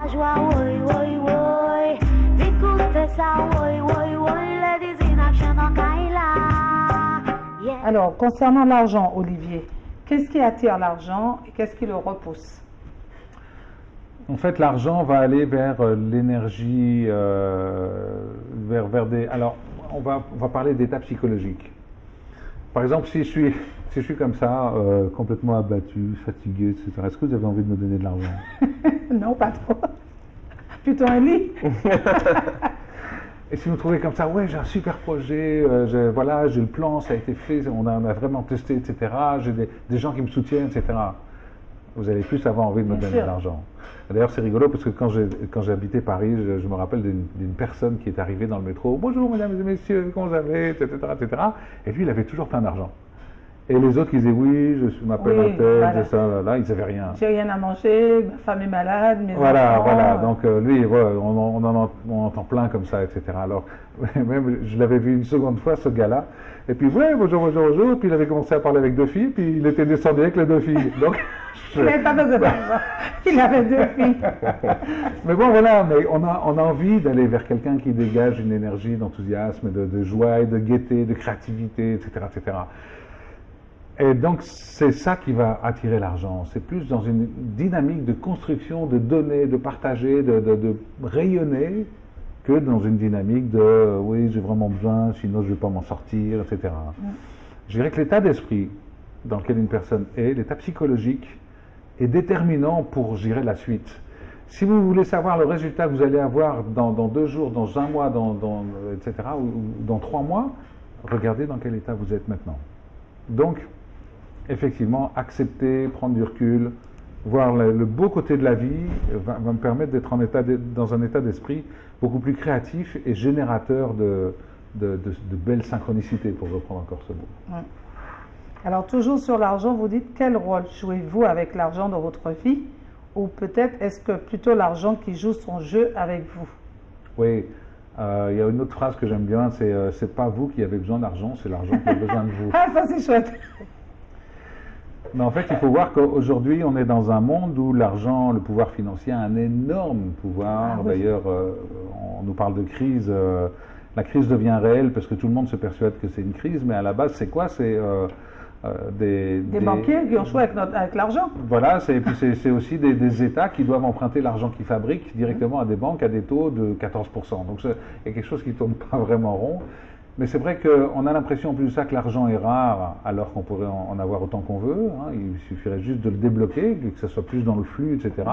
joie, oui, oui, oui. Écoutez ça, oui, oui, oui. Ladies in action en Kaila. Yeah. Alors, concernant l'argent, Olivier, qu'est-ce qui attire l'argent et qu'est-ce qui le repousse? En fait, l'argent va aller vers l'énergie, vers des... Alors, on va parler d'états psychologiques. Par exemple, si je suis comme ça, complètement abattu, fatigué, etc., est-ce que vous avez envie de me donner de l'argent? Non, pas trop. Plutôt un lit. Et si vous trouvez comme ça, ouais, j'ai un super projet, voilà, j'ai le plan, ça a été fait, on a vraiment testé, etc., j'ai des gens qui me soutiennent, etc., vous allez plus avoir envie de me donner de l'argent. D'ailleurs, c'est rigolo parce que quand j'ai habité Paris, je me rappelle d'une personne qui est arrivée dans le métro. Bonjour, mesdames et messieurs, comment vous allez, etc., etc. Et lui, il avait toujours plein d'argent. Et les autres, ils disaient oui, je m'appelle un tel, voilà. j'ai ça, là, ils n'avaient rien. J'ai rien à manger, ma femme est malade, mes Voilà, enfants... voilà. Donc lui, ouais, on entend plein comme ça, etc. Alors, même, je l'avais vu une seconde fois, ce gars-là. Et puis, ouais, bonjour, bonjour, bonjour. Puis il avait commencé à parler avec deux filles, puis il était descendu avec les deux filles. Donc, il n'avait pas besoin d'argent. Il avait deux filles. Mais bon, voilà, mais on a envie d'aller vers quelqu'un qui dégage une énergie d'enthousiasme, de joie, et de gaieté, de créativité, etc., etc. Et donc, c'est ça qui va attirer l'argent. C'est plus dans une dynamique de construction, de donner, de partager, de rayonner, que dans une dynamique de oui, j'ai vraiment besoin, sinon je ne vais pas m'en sortir, etc. Je dirais que l'état d'esprit dans lequel une personne est, l'état psychologique, est déterminant pour, je dirais, la suite. Si vous voulez savoir le résultat que vous allez avoir dans 2 jours, dans 1 mois, etc., ou dans 3 mois, regardez dans quel état vous êtes maintenant. Donc, effectivement, accepter, prendre du recul, voir le beau côté de la vie va me permettre d'être dans un état d'esprit beaucoup plus créatif et générateur de belles synchronicités, pour reprendre encore ce mot. Alors, toujours sur l'argent, vous dites quel rôle jouez-vous avec l'argent dans votre vie? Ou peut-être est-ce que plutôt l'argent qui joue son jeu avec vous? Oui, il y a une autre phrase que j'aime bien, c'est pas vous qui avez besoin d'argent, c'est l'argent qui a besoin de vous. Ah, ça c'est chouette! Mais en fait, il faut voir qu'aujourd'hui, on est dans un monde où l'argent, le pouvoir financier a un énorme pouvoir. Ah, oui. D'ailleurs, on nous parle de crise. La crise devient réelle parce que tout le monde se persuade que c'est une crise, mais à la base, c'est quoi? C'est des banquiers qui ont joué avec l'argent. Voilà, et puis c'est aussi des États qui doivent emprunter l'argent qu'ils fabriquent directement à des banques à des taux de 14%. Donc il y a quelque chose qui ne tourne pas vraiment rond. Mais c'est vrai qu'on a l'impression en plus de ça que l'argent est rare, alors qu'on pourrait en avoir autant qu'on veut. Hein. Il suffirait juste de le débloquer, que ça soit plus dans le flux, etc.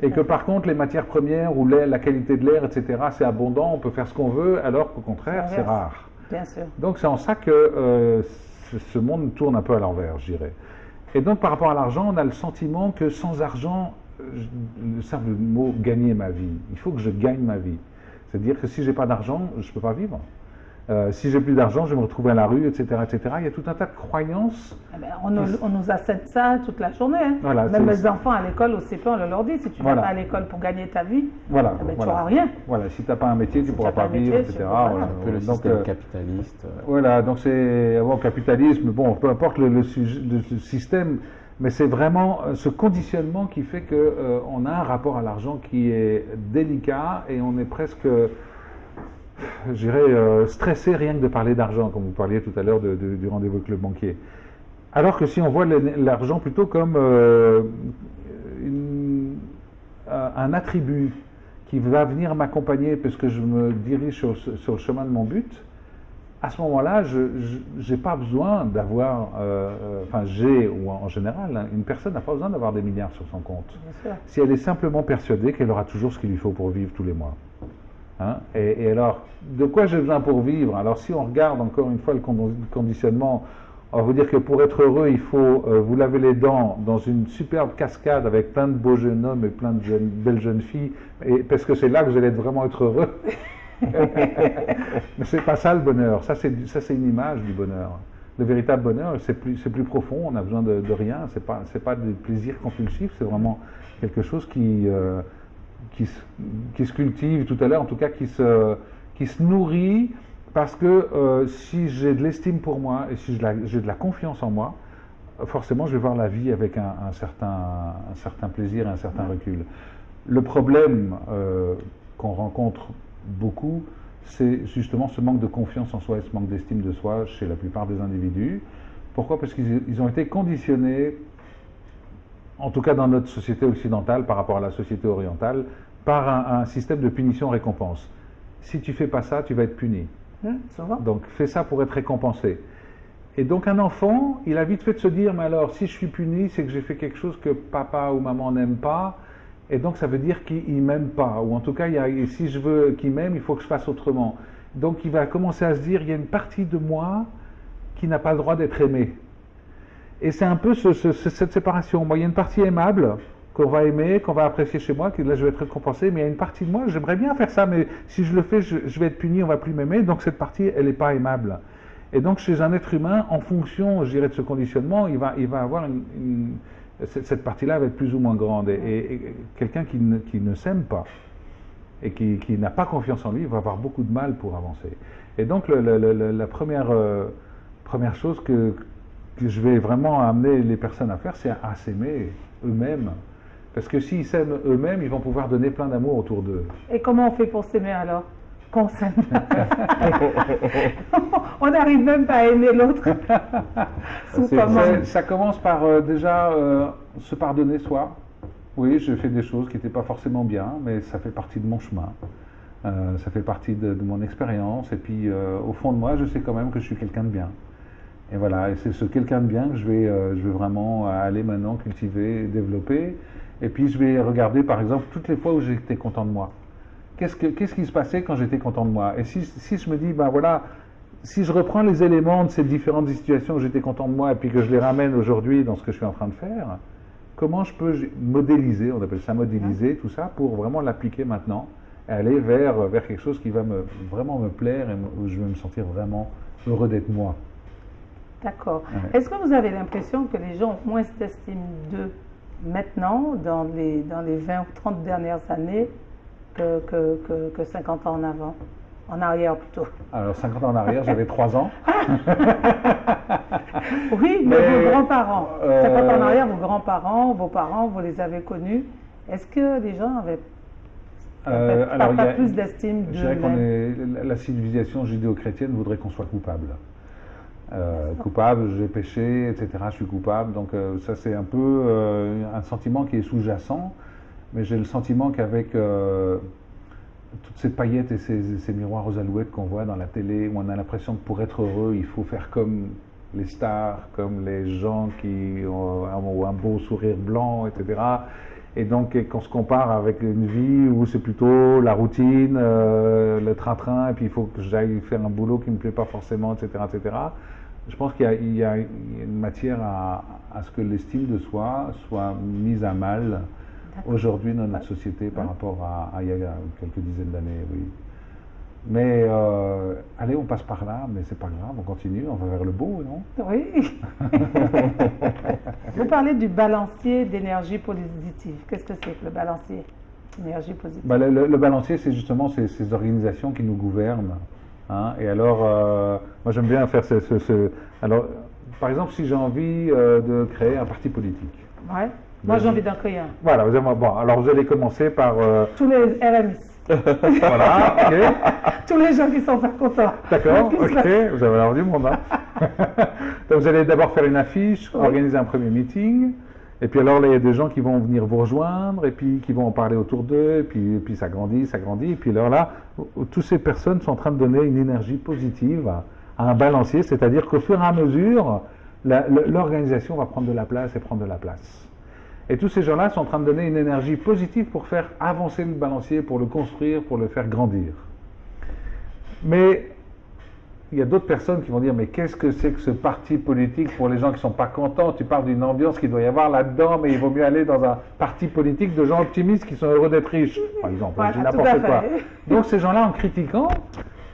Et que par contre, les matières premières ou la qualité de l'air, etc., c'est abondant, on peut faire ce qu'on veut, alors qu'au contraire, c'est rare. Bien sûr. Donc c'est en ça que ce monde tourne un peu à l'envers, je dirais. Et donc par rapport à l'argent, on a le sentiment que sans argent, le simple mot gagner ma vie, il faut que je gagne ma vie. C'est-à-dire que si je n'ai pas d'argent, je ne peux pas vivre. Si j'ai plus d'argent, je vais me retrouver à la rue, etc., etc. Il y a tout un tas de croyances. Eh ben, on nous assène ça toute la journée. Hein. Voilà, même les enfants à l'école, au CP, on leur dit, si tu ne vas pas à l'école pour gagner ta vie, eh ben, tu n'auras rien. Voilà, si tu n'as pas un métier, tu ne pourras pas vivre, etc. Voilà. Un peu le système capitaliste. Voilà, donc c'est bon, capitalisme, bon, peu importe le système, mais c'est vraiment ce conditionnement qui fait qu'on a un rapport à l'argent qui est délicat et on est presque... je dirais, stressé rien que de parler d'argent, comme vous parliez tout à l'heure du rendez-vous avec le banquier. Alors que si on voit l'argent plutôt comme un attribut qui va venir m'accompagner parce que je me dirige sur le chemin de mon but, à ce moment-là, je n'ai pas besoin d'avoir, ou en général, hein, une personne n'a pas besoin d'avoir des milliards sur son compte. Si elle est simplement persuadée qu'elle aura toujours ce qu'il lui faut pour vivre tous les mois. Hein? Et alors, de quoi j'ai besoin pour vivre? Alors si on regarde encore une fois le conditionnement, on va vous dire que pour être heureux, il faut vous laver les dents dans une superbe cascade avec plein de beaux jeunes hommes et plein de belles jeunes filles, parce que c'est là que vous allez vraiment être heureux. Mais c'est pas ça le bonheur, ça c'est une image du bonheur. Le véritable bonheur, c'est plus profond, on n'a besoin de rien, c'est pas des plaisirs compulsifs, c'est vraiment quelque chose qui se cultive tout à l'heure, en tout cas qui se nourrit, parce que si j'ai de l'estime pour moi et si j'ai de la confiance en moi, forcément je vais voir la vie avec un certain plaisir et un certain recul. Le problème qu'on rencontre beaucoup, c'est justement ce manque de confiance en soi et ce manque d'estime de soi chez la plupart des individus. Pourquoi? Parce qu'ils ont été conditionnés, en tout cas dans notre société occidentale par rapport à la société orientale, par un système de punition-récompense. Si tu fais pas ça, tu vas être puni. Souvent. Donc fais ça pour être récompensé. Et donc un enfant, il a vite fait de se dire, mais alors si je suis puni, c'est que j'ai fait quelque chose que papa ou maman n'aiment pas, et donc ça veut dire qu'il ne m'aime pas, ou en tout cas, si je veux qu'il m'aime, il faut que je fasse autrement. Donc il va commencer à se dire, il y a une partie de moi qui n'a pas le droit d'être aimée. Et c'est un peu cette séparation. Moi, il y a une partie aimable qu'on va aimer, qu'on va apprécier chez moi, que là je vais être récompensé, mais il y a une partie de moi, j'aimerais bien faire ça, mais si je le fais, je vais être puni, on ne va plus m'aimer, donc cette partie, elle n'est pas aimable. Et donc chez un être humain, en fonction, je dirais, de ce conditionnement, il va avoir cette partie-là va être plus ou moins grande. Et quelqu'un qui ne s'aime pas et qui n'a pas confiance en lui va avoir beaucoup de mal pour avancer. Et donc la première chose que je vais vraiment amener les personnes à faire, c'est à s'aimer eux-mêmes. Parce que s'ils s'aiment eux-mêmes, ils vont pouvoir donner plein d'amour autour d'eux. Et comment on fait pour s'aimer alors? Qu'on s'aime. On n'arrive même pas à aimer l'autre. Ça commence par déjà se pardonner soi. Oui, je fais des choses qui n'étaient pas forcément bien, mais ça fait partie de mon chemin. Ça fait partie de mon expérience. Et puis, au fond de moi, je sais quand même que je suis quelqu'un de bien. Et voilà, et c'est ce quelqu'un de bien que je vais vraiment aller maintenant cultiver, développer. Et puis, je vais regarder, par exemple, toutes les fois où j'étais content de moi. Qu'est-ce qui se passait quand j'étais content de moi? Et si je me dis, ben voilà, si je reprends les éléments de ces différentes situations où j'étais content de moi et puis que je les ramène aujourd'hui dans ce que je suis en train de faire, comment je peux modéliser, on appelle ça modéliser, tout ça, pour vraiment l'appliquer maintenant et aller vers quelque chose qui va vraiment me plaire et où je vais me sentir vraiment heureux d'être moi. D'accord. Ouais. Est-ce que vous avez l'impression que les gens ont moins d'estime d'eux maintenant, dans les 20 ou 30 dernières années, que 50 ans en avant, en arrière plutôt? Alors 50 ans en arrière, j'avais 3 ans. Oui, mais vos grands-parents, 50 ans en arrière, vos grands-parents, vos parents, vous les avez connus. Est-ce que les gens avaient pas plus d'estime d'eux-mêmes? Je dirais la civilisation judéo-chrétienne voudrait qu'on soit coupable. Coupable, j'ai péché, etc. Je suis coupable. Donc ça c'est un peu un sentiment qui est sous-jacent. Mais j'ai le sentiment qu'avec toutes ces paillettes et ces miroirs aux alouettes qu'on voit dans la télé, où on a l'impression que pour être heureux, il faut faire comme les stars, comme les gens qui ont un beau sourire blanc, etc. Et donc qu'on se compare avec une vie où c'est plutôt la routine, le train-train, et puis il faut que j'aille faire un boulot qui ne me plaît pas forcément, etc. etc. Je pense qu'il y a une matière à ce que l'estime de soi soit mise à mal aujourd'hui dans notre société par rapport à il y a quelques dizaines d'années, oui. Mais allez, on passe par là, mais c'est pas grave, on continue, on va vers le beau, non? Oui. Vous parlez du balancier d'énergie positive. Qu'est-ce que c'est que le balancier d'énergie positive? Le balancier, c'est justement ces organisations qui nous gouvernent. Hein, et alors, moi j'aime bien faire Alors, par exemple, si j'ai envie de créer un parti politique. Ouais. Moi, j'ai envie d'en créer un. Voilà, bon, alors vous allez commencer par... Tous les RMI. Voilà, ok. Tous les gens qui sont pas contents. D'accord, ok, vous avez l'air du monde. Hein. Donc vous allez d'abord faire une affiche, organiser un premier meeting, et puis alors là, il y a des gens qui vont venir vous rejoindre, et puis qui vont en parler autour d'eux, et puis ça grandit, et puis alors là, toutes ces personnes sont en train de donner une énergie positive à un balancier, c'est-à-dire qu'au fur et à mesure, l'organisation va prendre de la place et prendre de la place. Et tous ces gens-là sont en train de donner une énergie positive pour faire avancer le balancier, pour le construire, pour le faire grandir. Mais il y a d'autres personnes qui vont dire, mais qu'est-ce que c'est que ce parti politique pour les gens qui ne sont pas contents? Tu parles d'une ambiance qu'il doit y avoir là-dedans, mais il vaut mieux aller dans un parti politique de gens optimistes qui sont heureux d'être riches, par exemple. Voilà, je dis n'importe quoi. Donc ces gens-là, en critiquant,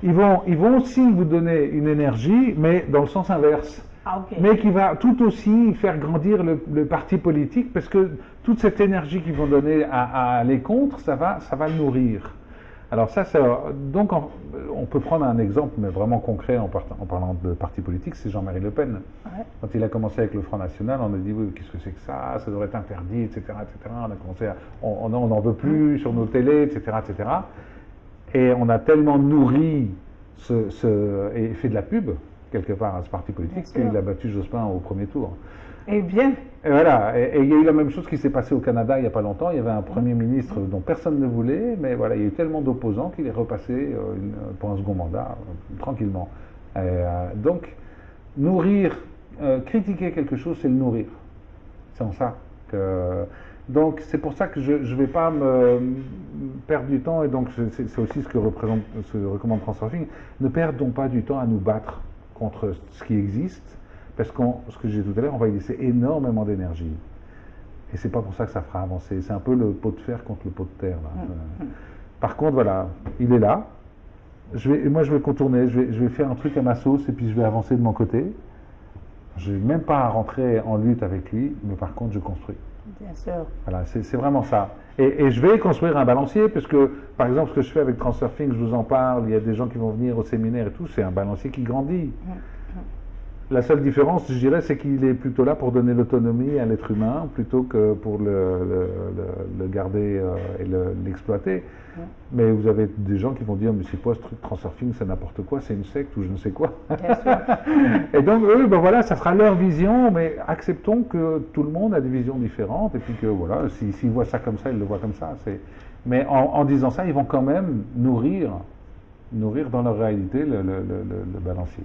ils vont aussi vous donner une énergie, mais dans le sens inverse. Ah, okay. Mais qui va tout aussi faire grandir le parti politique, parce que toute cette énergie qu'ils vont donner à aller contre, ça va le nourrir. Alors ça, donc on peut prendre un exemple, mais vraiment concret en parlant de parti politique, c'est Jean-Marie Le Pen. Ouais. Quand il a commencé avec le Front National, on a dit oui, qu'est-ce que c'est que ça devrait être interdit, etc., etc. On a commencé on n'en veut plus sur nos télés, etc., etc. Et on a tellement nourri et fait de la pub quelque part à ce parti politique qu'il a battu Jospin au premier tour. Et bien. Et voilà, et il y a eu la même chose qui s'est passée au Canada il n'y a pas longtemps. Il y avait un Premier ministre dont personne ne voulait, mais voilà, il y a eu tellement d'opposants qu'il est repassé pour un second mandat, tranquillement. Donc, critiquer quelque chose, c'est le nourrir. C'est en ça que... Donc, c'est pour ça que je ne vais pas me perdre du temps, et donc c'est aussi ce que recommande Transurfing. Ne perdons pas du temps à nous battre contre ce qui existe, parce que ce que j'ai dit tout à l'heure, on va y laisser énormément d'énergie. Et c'est pas pour ça que ça fera avancer. C'est un peu le pot de fer contre le pot de terre. Là. Par contre, voilà, il est là. Moi, je vais contourner, je vais faire un truc à ma sauce, et puis je vais avancer de mon côté. Je n'ai même pas à rentrer en lutte avec lui, mais par contre, je construis. Bien sûr. Voilà, c'est vraiment ça. Et je vais construire un balancier, parce que, par exemple, ce que je fais avec Transurfing, je vous en parle, il y a des gens qui vont venir au séminaire et tout, c'est un balancier qui grandit. La seule différence, je dirais, c'est qu'il est plutôt là pour donner l'autonomie à l'être humain, plutôt que pour le garder et l'exploiter. Mais vous avez des gens qui vont dire, mais c'est quoi ce truc Transurfing, c'est n'importe quoi, c'est une secte ou je ne sais quoi. Bien sûr. Et donc, eux, ben voilà, ça sera leur vision, mais acceptons que tout le monde a des visions différentes, et puis que, voilà, s'ils voient ça comme ça, ils le voient comme ça. Mais en disant ça, ils vont quand même nourrir dans leur réalité le balancier.